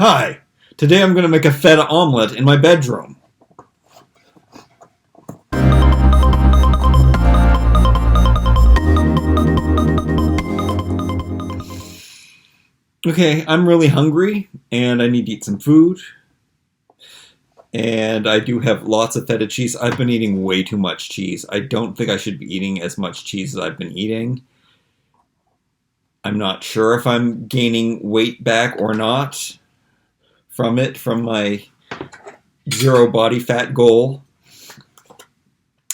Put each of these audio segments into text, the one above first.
Hi, today I'm going to make a feta omelet in my bedroom. Okay, I'm really hungry and I need to eat some food. And I do have lots of feta cheese. I've been eating way too much cheese. I don't think I should be eating as much cheese as I've been eating. I'm not sure if I'm gaining weight back or not from my 0 body fat goal.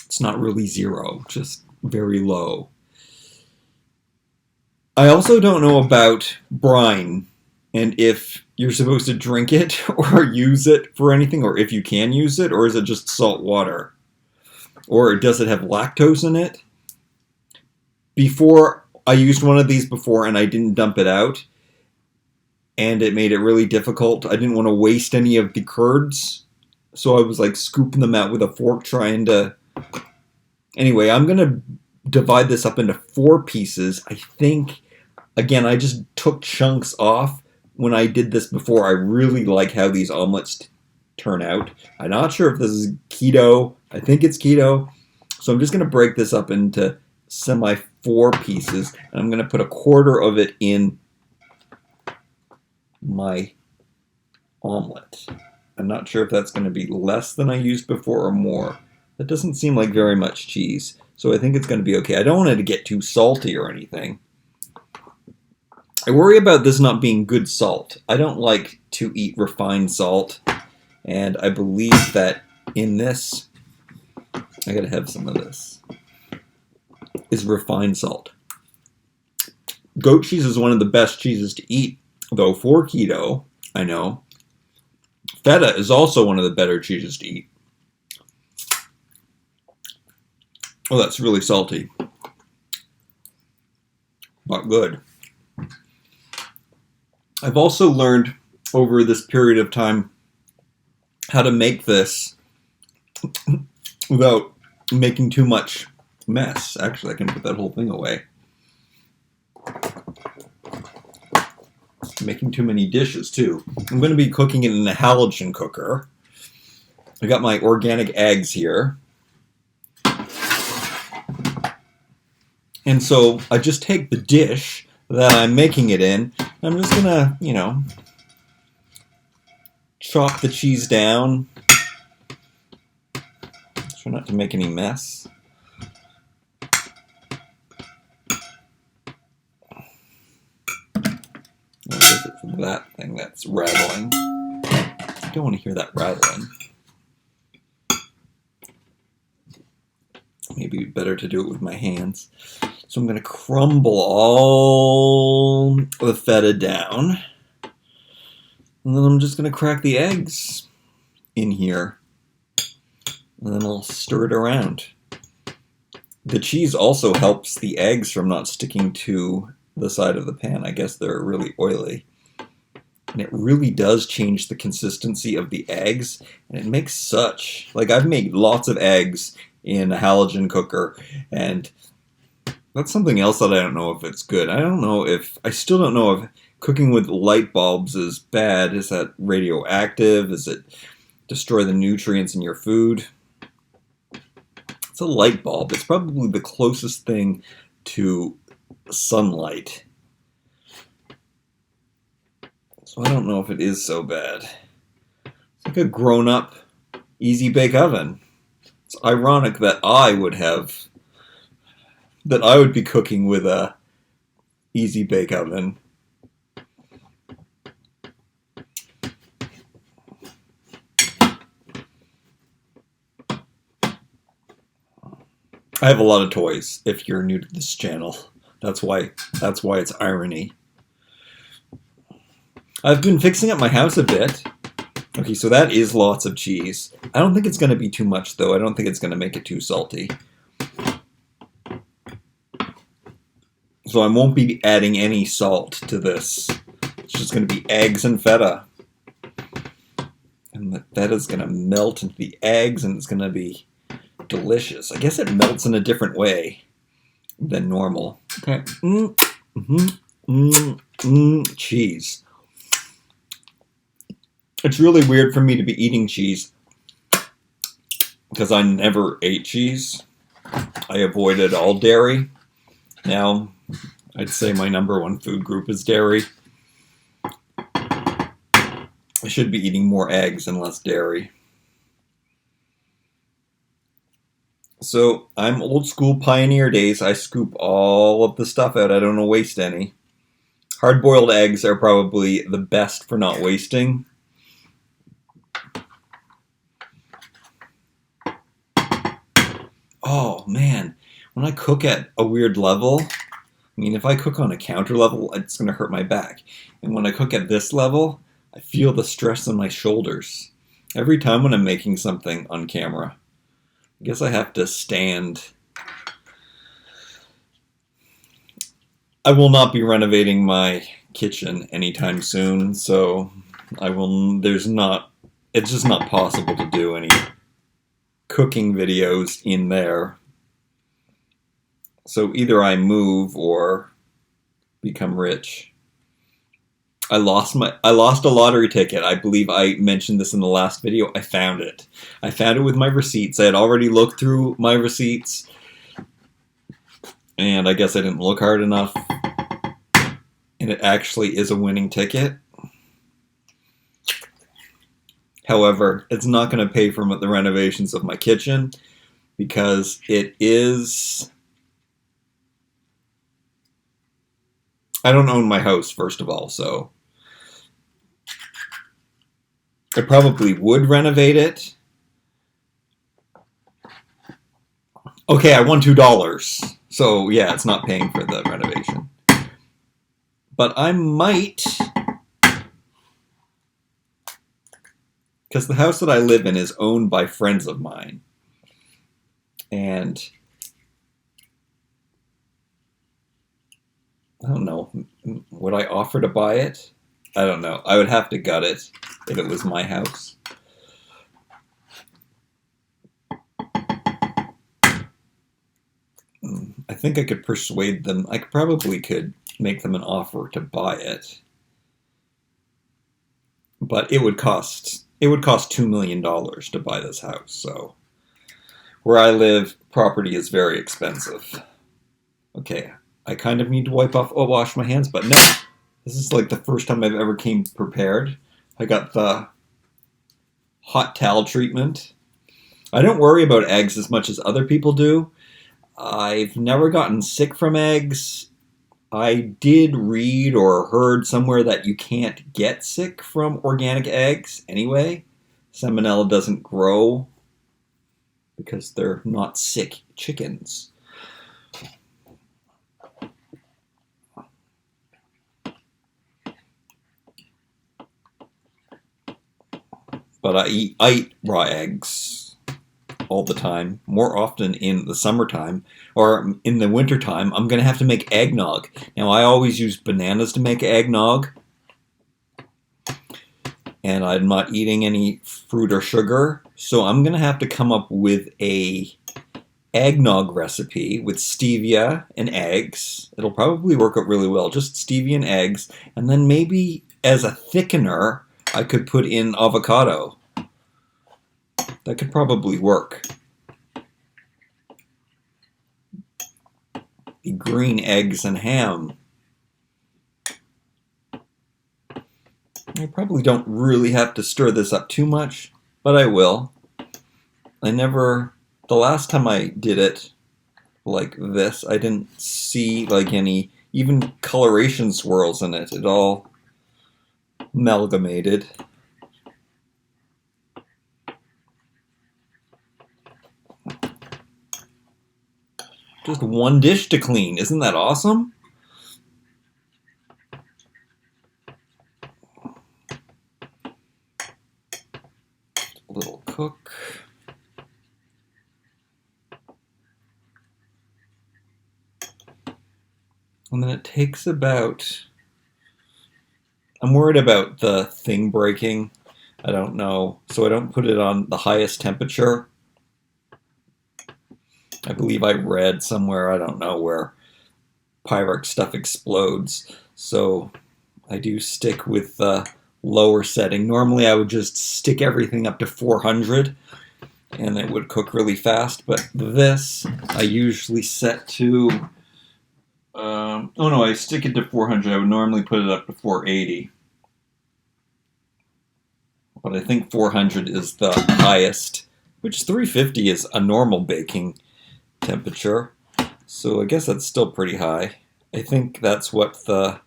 It's not really 0, just very low. I also don't know about brine and if you're supposed to drink it or use it for anything, or if you can use it, or is it just salt water? Or does it have lactose in it? I used one of these before and I didn't dump it out, and it made it really difficult. I didn't want to waste any of the curds, so I was like scooping them out with a fork trying to... Anyway, I'm going to divide this up into 4 pieces. I think, again, I just took chunks off when I did this before. I really like how these omelets turn out. I'm not sure if this is keto. I think it's keto. So I'm just going to break this up into semi 4 pieces, and I'm going to put a quarter of it in my omelet. I'm not sure if that's going to be less than I used before or more. That doesn't seem like very much cheese, so I think it's going to be okay. I don't want it to get too salty or anything. I worry about this not being good salt. I don't like to eat refined salt, and I believe that in this, I gotta have some of this, is refined salt. Goat cheese is one of the best cheeses to eat, though, for keto, I know. Feta is also one of the better cheeses to eat. Oh, that's really salty. Not good. I've also learned over this period of time how to make this without making too much mess. Actually, I can put that whole thing away. Making too many dishes, too. I'm going to be cooking it in a halogen cooker. I got my organic eggs here. And so I just take the dish that I'm making it in, and I'm just going to, chop the cheese down. Try not to make any mess. What is it for that thing that's rattling? I don't want to hear that rattling. Maybe better to do it with my hands. So I'm going to crumble all the feta down. And then I'm just going to crack the eggs in here. And then I'll stir it around. The cheese also helps the eggs from not sticking to the side of the pan. I guess they're really oily. And it really does change the consistency of the eggs. And it makes such... I've made lots of eggs in a halogen cooker, and that's something else that I don't know if it's good. I still don't know if cooking with light bulbs is bad. Is that radioactive? Does it destroy the nutrients in your food? It's a light bulb. It's probably the closest thing to sunlight. So I don't know if it is so bad. It's like a grown-up easy bake oven. It's ironic that I would be cooking with a easy bake oven. I have a lot of toys, if you're new to this channel. That's why it's irony. I've been fixing up my house a bit. Okay, so that is lots of cheese. I don't think it's going to be too much, though. I don't think it's going to make it too salty. So I won't be adding any salt to this. It's just going to be eggs and feta. And the feta's going to melt into the eggs, and it's going to be delicious. I guess it melts in a different way than normal. Okay. Cheese. It's really weird for me to be eating cheese because I never ate cheese. I avoided all dairy. Now, I'd say my number one food group is dairy. I should be eating more eggs and less dairy. So, I'm old school pioneer days. I scoop all of the stuff out. I don't waste any. Hard-boiled eggs are probably the best for not wasting. Oh, man. When I cook at a weird level, I mean, if I cook on a counter level, it's going to hurt my back. And when I cook at this level, I feel the stress on my shoulders. Every time when I'm making something on camera, I guess I have to stand. I will not be renovating my kitchen anytime soon, so it's just not possible to do any cooking videos in there. So either I move or become rich. I lost a lottery ticket. I believe I mentioned this in the last video. I found it. I found it with my receipts. I had already looked through my receipts, and I guess I didn't look hard enough. And it actually is a winning ticket. However, it's not going to pay for the renovations of my kitchen because it is... I don't own my house, first of all, so I probably would renovate it. Okay, I won $2, so yeah, it's not paying for the renovation. But I might, because the house that I live in is owned by friends of mine, and I don't know, would I offer to buy it? I don't know. I would have to gut it if it was my house. I think I could persuade them. I probably could make them an offer to buy it. But it would cost $2 million to buy this house. So where I live, property is very expensive. Okay, I kind of need to wash my hands, but no. This is like the first time I've ever came prepared. I got the hot towel treatment. I don't worry about eggs as much as other people do. I've never gotten sick from eggs. I did read or heard somewhere that you can't get sick from organic eggs anyway. Salmonella doesn't grow because they're not sick chickens. But I eat raw eggs all the time, more often in the summertime, or in the wintertime, I'm going to have to make eggnog. Now, I always use bananas to make eggnog, and I'm not eating any fruit or sugar, so I'm going to have to come up with a eggnog recipe with stevia and eggs. It'll probably work out really well, just stevia and eggs, and then maybe as a thickener, I could put in avocado. That could probably work. The green eggs and ham. I probably don't really have to stir this up too much, but I will. The last time I did it like this, I didn't see like any even coloration swirls in it. It all amalgamated. Just one dish to clean. Isn't that awesome? A little cook. And then it takes about... I'm worried about the thing breaking. I don't know. So I don't put it on the highest temperature. I believe I read somewhere, I don't know, where Pyrex stuff explodes. So I do stick with the lower setting. Normally I would just stick everything up to 400 and it would cook really fast, but this I usually set to, oh no, I stick it to 400. I would normally put it up to 480. But I think 400 is the highest, which 350 is a normal baking temperature. So I guess that's still pretty high. I think that's what the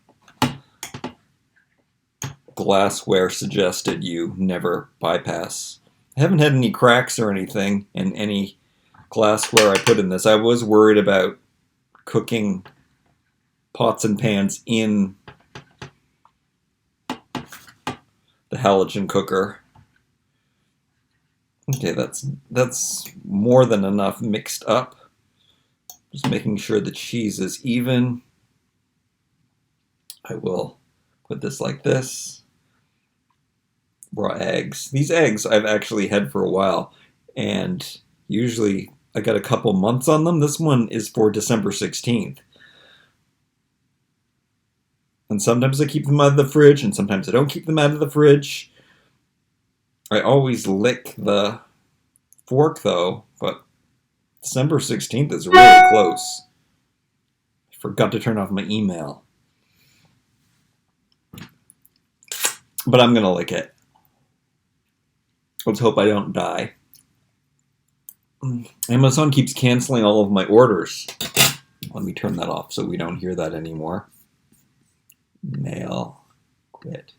glassware suggested you never bypass. I haven't had any cracks or anything in any glassware I put in this. I was worried about cooking pots and pans in the halogen cooker. Okay, that's more than enough mixed up. Just making sure the cheese is even. I will put this like this. Raw eggs. These eggs I've actually had for a while, and usually I got a couple months on them. This one is for December 16th. And sometimes I keep them out of the fridge, and sometimes I don't keep them out of the fridge. I always lick the fork, though, but December 16th is really close. I forgot to turn off my email. But I'm going to lick it. Let's hope I don't die. Amazon keeps canceling all of my orders. Let me turn that off so we don't hear that anymore. Mail. Quit.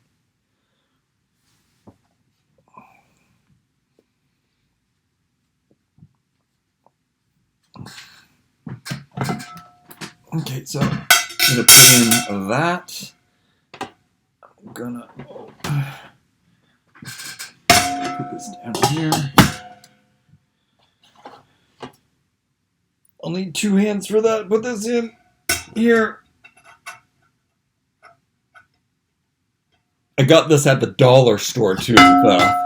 Okay, so I'm going to put in that. I'm going to put this down here. I'll need 2 hands for that. Put this in here. I got this at the dollar store too, the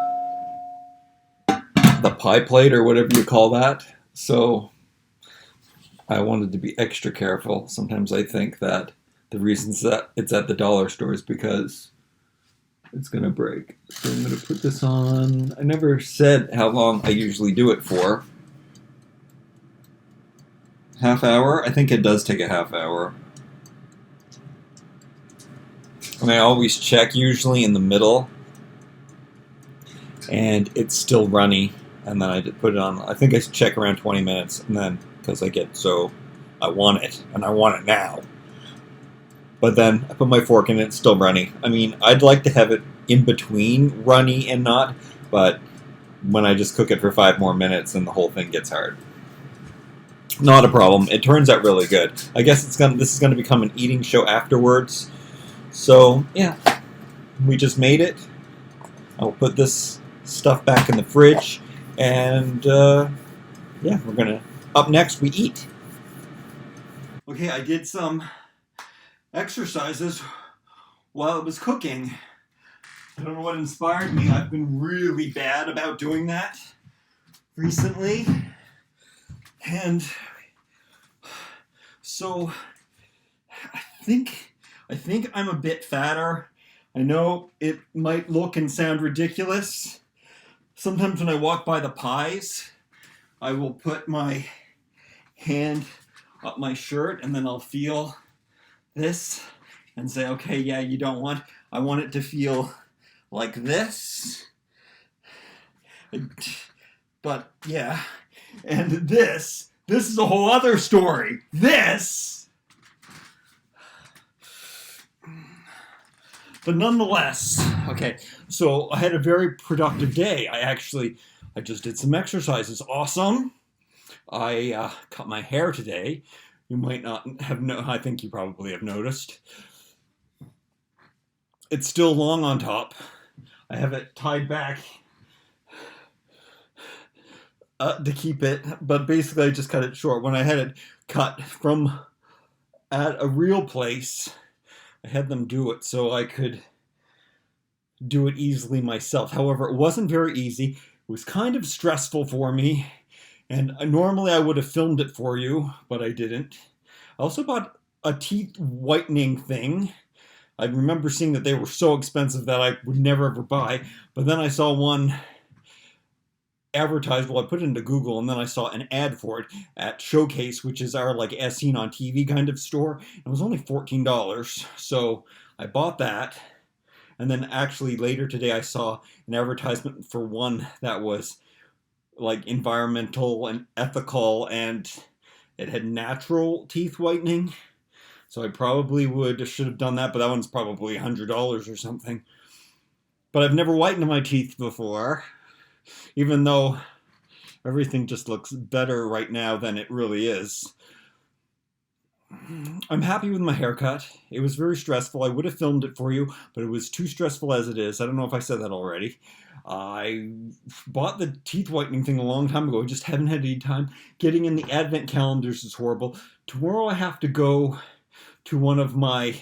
pie plate or whatever you call that. So I wanted to be extra careful. Sometimes I think that the reasons that it's at the dollar store is because it's going to break. So I'm going to put this on. I never said how long I usually do it for. Half hour? I think it does take a half hour. And I always check usually in the middle. And it's still runny. And then I put it on. I think I check around 20 minutes. And then, because I get so, I want it. And I want it now. But then I put my fork in it, it's still runny. I mean, I'd like to have it in between runny and not. But when I just cook it for 5 more minutes, then the whole thing gets hard. Not a problem. It turns out really good. I guess this is going to become an eating show afterwards. So, yeah. We just made it. I'll put this stuff back in the fridge. And, yeah, we're going to... Up next, we eat. Okay, I did some exercises while I was cooking. I don't know what inspired me. I've been really bad about doing that recently. And so I think I'm a bit fatter. I know it might look and sound ridiculous. Sometimes when I walk by the pies, I will put my hand up my shirt and then I'll feel this and say, okay, yeah, I want it to feel like this. But yeah. And this is a whole other story. But nonetheless, okay, so I had a very productive day. I just did some exercises. Awesome. I cut my hair today. You might not have I think you probably have noticed. It's still long on top. I have it tied back to keep it, but basically I just cut it short. When I had it cut from at a real place, I had them do it so I could do it easily myself. However, it wasn't very easy. It was kind of stressful for me, and normally I would have filmed it for you, but I didn't. I also bought a teeth whitening thing I remember seeing that they were so expensive that I would never ever buy. But then I saw one advertised. Well, I put it into Google, and then I saw an ad for it at Showcase, which is our like as seen on TV kind of store. It was only $14, so I bought that. And then actually later today, I saw an advertisement for one that was like environmental and ethical, and it had natural teeth whitening. So I probably should have done that, but that one's probably $100 or something. But I've never whitened my teeth before, even though everything just looks better right now than it really is. I'm happy with my haircut. It was very stressful. I would have filmed it for you, but it was too stressful as it is. I don't know if I said that already. I bought the teeth whitening thing a long time ago. I just haven't had any time. Getting in the advent calendars is horrible. Tomorrow I have to go to one of my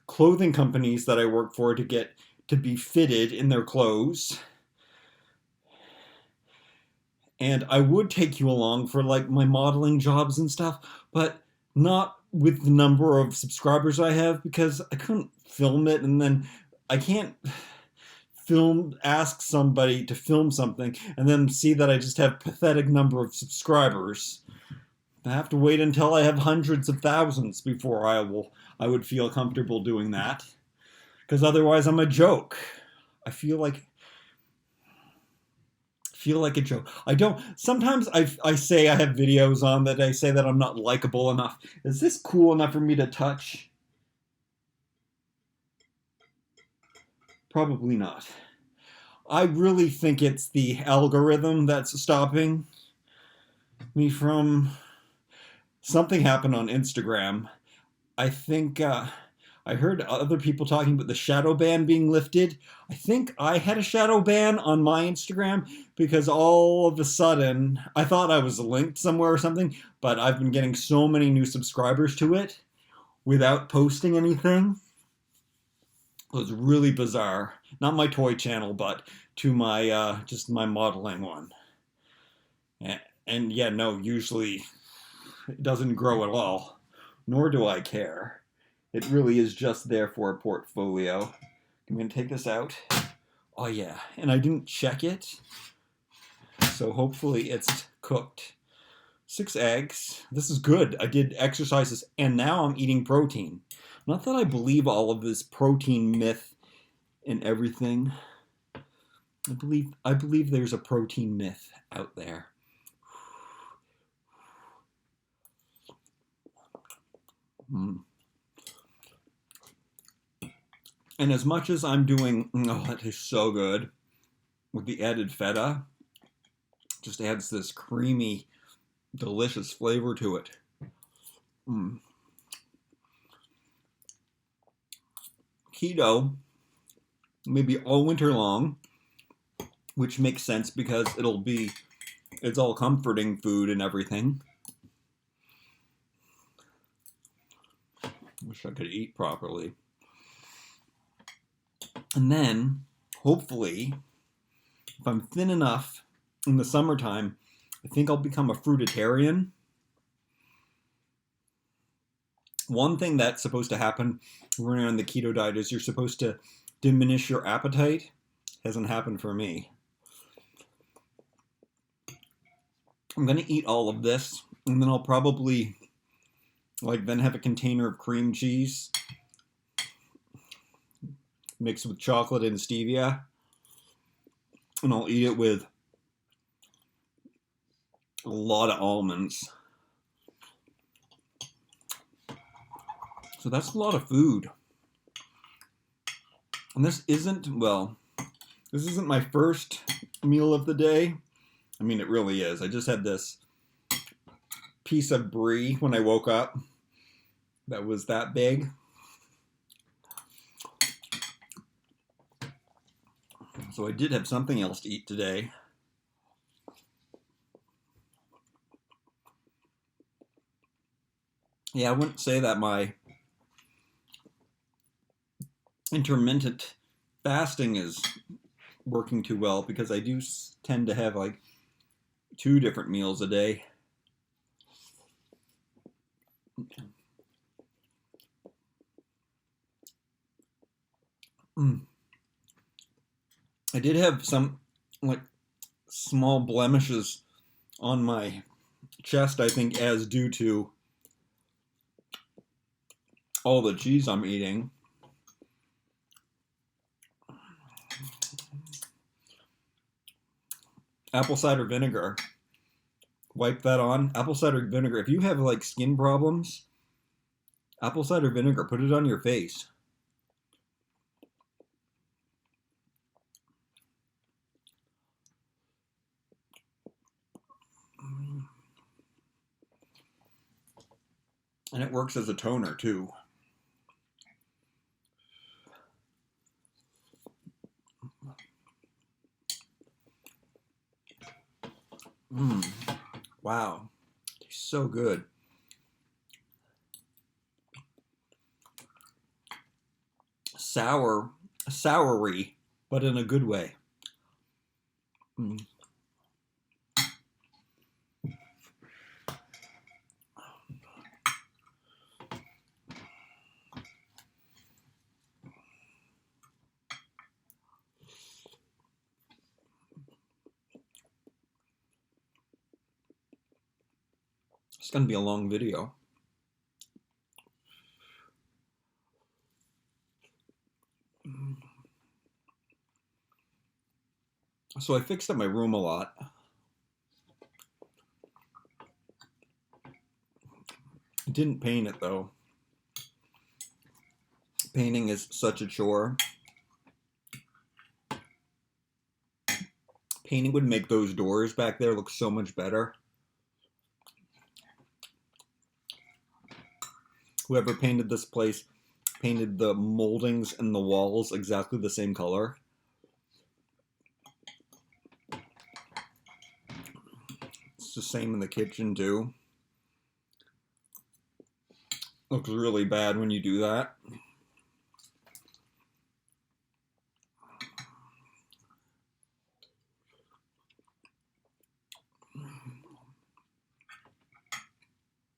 clothing companies that I work for to get to be fitted in their clothes. And I would take you along for like my modeling jobs and stuff, but not with the number of subscribers I have, because I couldn't film it, and then I can't ask somebody to film something and then see that I just have pathetic number of subscribers. I have to wait until I have hundreds of thousands before I would feel comfortable doing that, because otherwise I'm a joke. I feel like a joke. I don't. Sometimes I say I have videos on that I say that I'm not likable enough. Is this cool enough for me to touch? Probably not. I really think it's the algorithm that's stopping me from. Something happened on Instagram. I think I heard other people talking about the shadow ban being lifted. I think I had a shadow ban on my Instagram because all of a sudden I thought I was linked somewhere or something, but I've been getting so many new subscribers to it without posting anything. It was really bizarre. Not my toy channel, but to my just my modeling one. And yeah, no, usually it doesn't grow at all, nor do I care. It really is just there for a portfolio. I'm going to take this out. Oh yeah, and I didn't check it, so hopefully it's cooked. 6 eggs. This is good. I did exercises, and now I'm eating protein. Not that I believe all of this protein myth and everything. I believe there's a protein myth out there. And as much as I'm doing, oh, that is so good, with the added feta, just adds this creamy, delicious flavor to it. Keto, maybe all winter long, which makes sense because it's all comforting food and everything. Wish I could eat properly. And then, hopefully, if I'm thin enough in the summertime, I think I'll become a fruitarian. One thing that's supposed to happen when you're on the keto diet is you're supposed to diminish your appetite. Hasn't happened for me. I'm going to eat all of this, and then I'll probably then have a container of cream cheese mixed with chocolate and stevia, and I'll eat it with a lot of almonds. So that's a lot of food. And this isn't my first meal of the day. I mean, it really is. I just had this piece of brie when I woke up that was that big. So I did have something else to eat today. Yeah, I wouldn't say that my intermittent fasting is working too well, because I do tend to have 2 different meals a day. Mm. I did have some like small blemishes on my chest, I think, as due to all the cheese I'm eating. Apple cider vinegar. Wipe that on. Apple cider vinegar. If you have like skin problems, apple cider vinegar, put it on your face. And it works as a toner too. Wow. Tastes so good. Soury, but in a good way. Mm. It's going to be a long video. So I fixed up my room a lot. Didn't paint it though. Painting is such a chore. Painting would make those doors back there look so much better. Whoever painted this place painted the moldings and the walls exactly the same color. It's the same in the kitchen too. Looks really bad when you do that.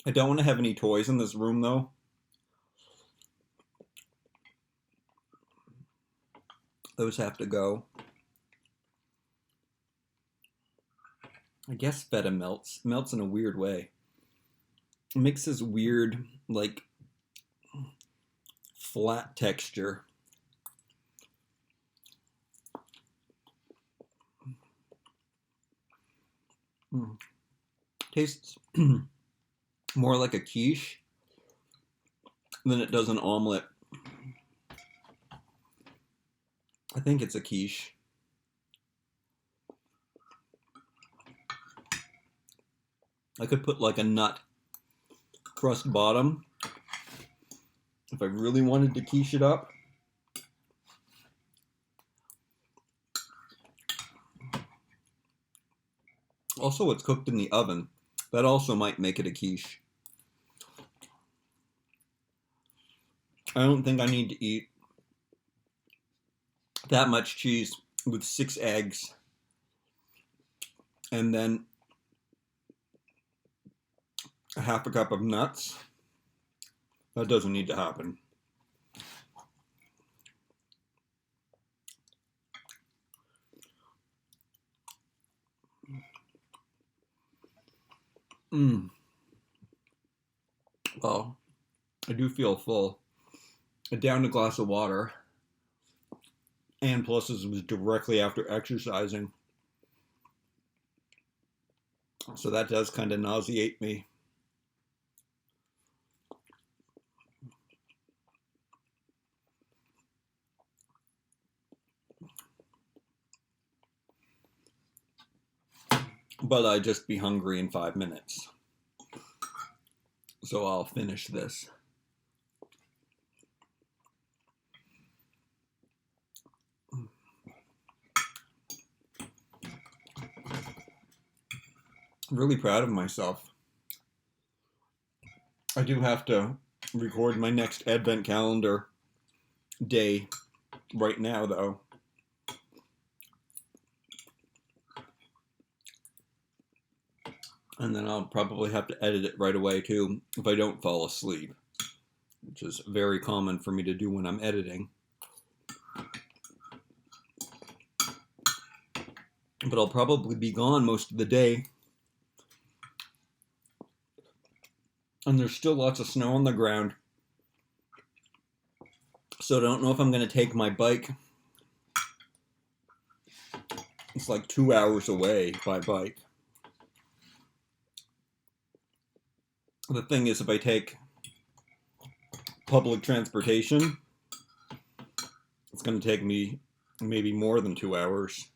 I don't want to have any toys in this room though. Those have to go. I guess feta melts in a weird way. It makes this weird, like, flat texture. Tastes more like a quiche than it does an omelet. I think it's a quiche. I could put like a nut crust bottom if I really wanted to quiche it up. Also, it's cooked in the oven. That also might make it a quiche. I don't think I need to eat that much cheese with 6 eggs and then a half a cup of nuts. That doesn't need to happen. Well, I do feel full. I downed a glass of water. And plus, this was directly after exercising. So that does kind of nauseate me. But I'd just be hungry in 5 minutes. So I'll finish this. I'm really proud of myself. I do have to record my next advent calendar day right now, though. And then I'll probably have to edit it right away, too, if I don't fall asleep, which is very common for me to do when I'm editing. but I'll probably be gone most of the day. And there's still lots of snow on the ground. So I don't know if I'm going to take my bike. It's like 2 hours away by bike. The thing is, if I take public transportation, it's going to take me maybe more than 2 hours.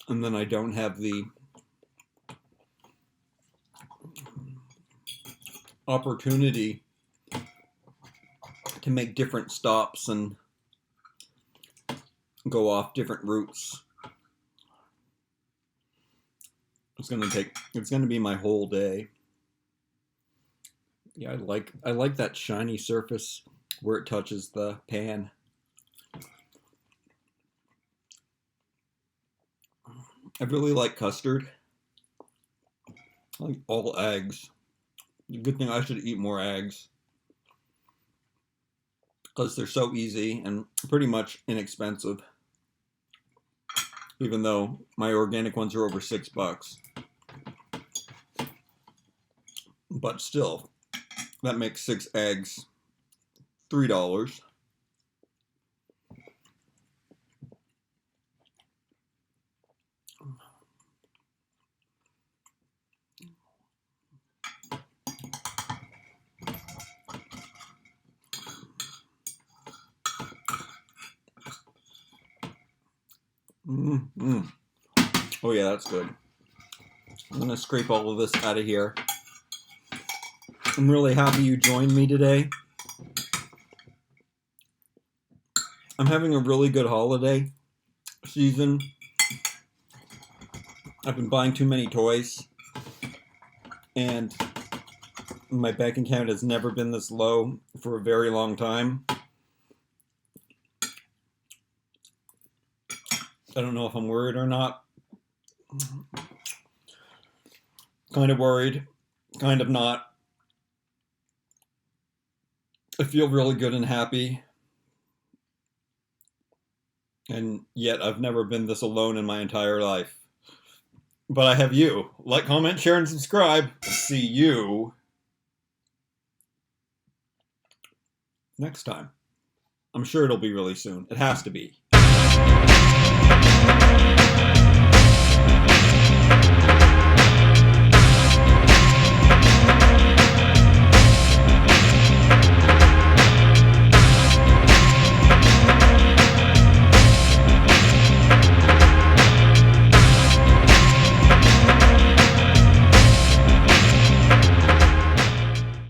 And then I don't have the opportunity to make different stops and go off different routes. It's going to be my whole day. Yeah, I like that shiny surface where it touches the pan. I really like custard. I like all eggs. Good thing I should eat more eggs, because they're so easy and pretty much inexpensive. Even though my organic ones are over $6. But still, that makes 6 eggs $3. Oh yeah, that's good. I'm gonna scrape all of this out of here. I'm really happy you joined me today. I'm having a really good holiday season. I've been buying too many toys, and my bank account has never been this low for a very long time. I don't know if I'm worried or not. Kind of worried, kind of not. I feel really good and happy. And yet I've never been this alone in my entire life. But I have you. Like, comment, share, and subscribe. See you next time. I'm sure it'll be really soon. It has to be.